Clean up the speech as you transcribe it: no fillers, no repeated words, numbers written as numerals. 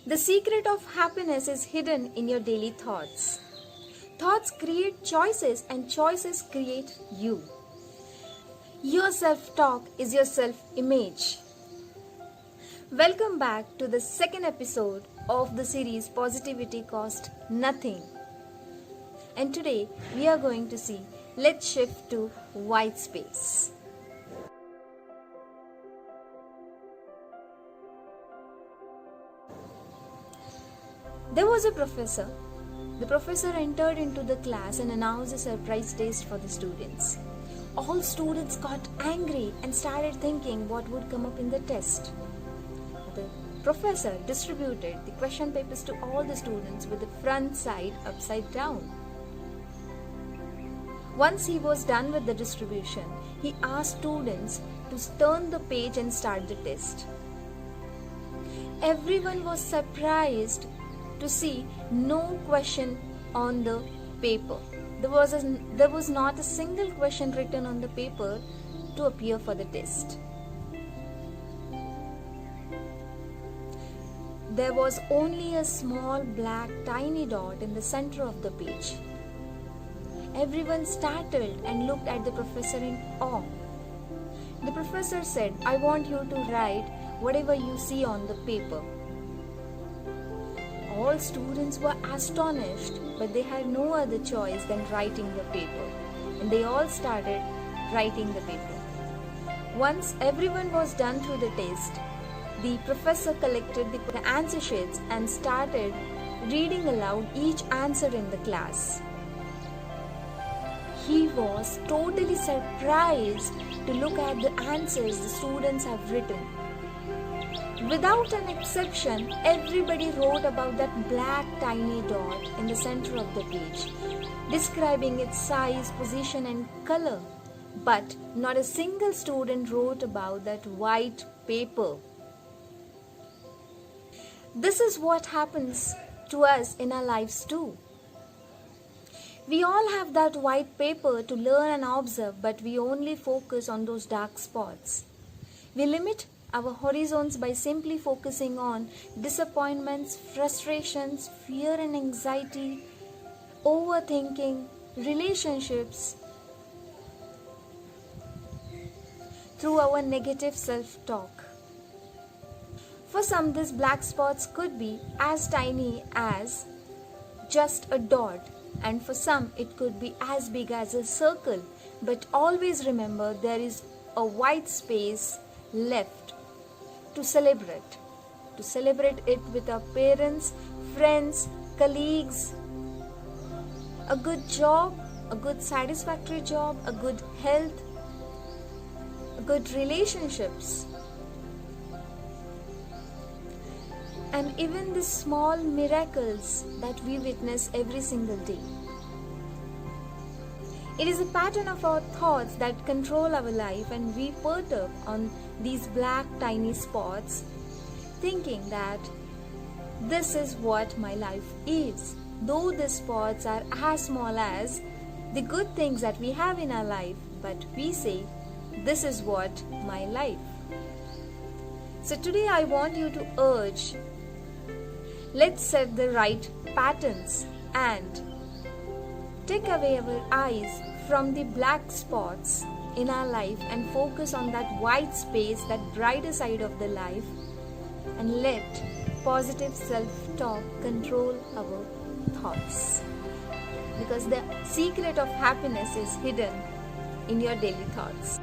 The secret of happiness is hidden in your daily thoughts. Thoughts create choices and choices create you. Your self-talk is your self-image. Welcome back to the second episode of the series Positivity Cost Nothing. And today we are going to see, let's shift to white space. There was a professor. The professor entered into the class and announced a surprise test for the students. All students got angry and started thinking what would come up in the test. The professor distributed the question papers to all the students with the front side upside down. Once he was done with the distribution, he asked students to turn the page and start the test. Everyone was surprised to see no question on the paper. There was not a single question written on the paper to appear for the test. There was only a small black tiny dot in the center of the page. Everyone startled and looked at the professor in awe. The professor said, "I want you to write whatever you see on the paper." All students were astonished, but they had no other choice than writing the paper, and they all started writing the paper. Once everyone was done through the test, the professor collected the answer sheets and started reading aloud each answer in the class. He was totally surprised to look at the answers the students have written. Without an exception, everybody wrote about that black tiny dot in the center of the page, describing its size, position and color. But not a single student wrote about that white paper. This is what happens to us in our lives too. We all have that white paper to learn and observe, but we only focus on those dark spots. We limit our horizons by simply focusing on disappointments, frustrations, fear and anxiety, overthinking, relationships, through our negative self-talk. For some, these black spots could be as tiny as just a dot, and for some it could be as big as a circle. But always remember, there is a white space left to celebrate it with our parents, friends, colleagues, a good job, a good satisfactory job, a good health, good relationships, and even the small miracles that we witness every single day. It is a pattern of our thoughts that control our life, and we perturb on these black tiny spots, thinking that this is what my life is. Though the spots are as small as the good things that we have in our life, but we say, this is what my life. So today I want you to urge, let's set the right patterns and take away our eyes from the black spots in our life and focus on that white space, that brighter side of the life, and let positive self-talk control our thoughts. Because the secret of happiness is hidden in your daily thoughts.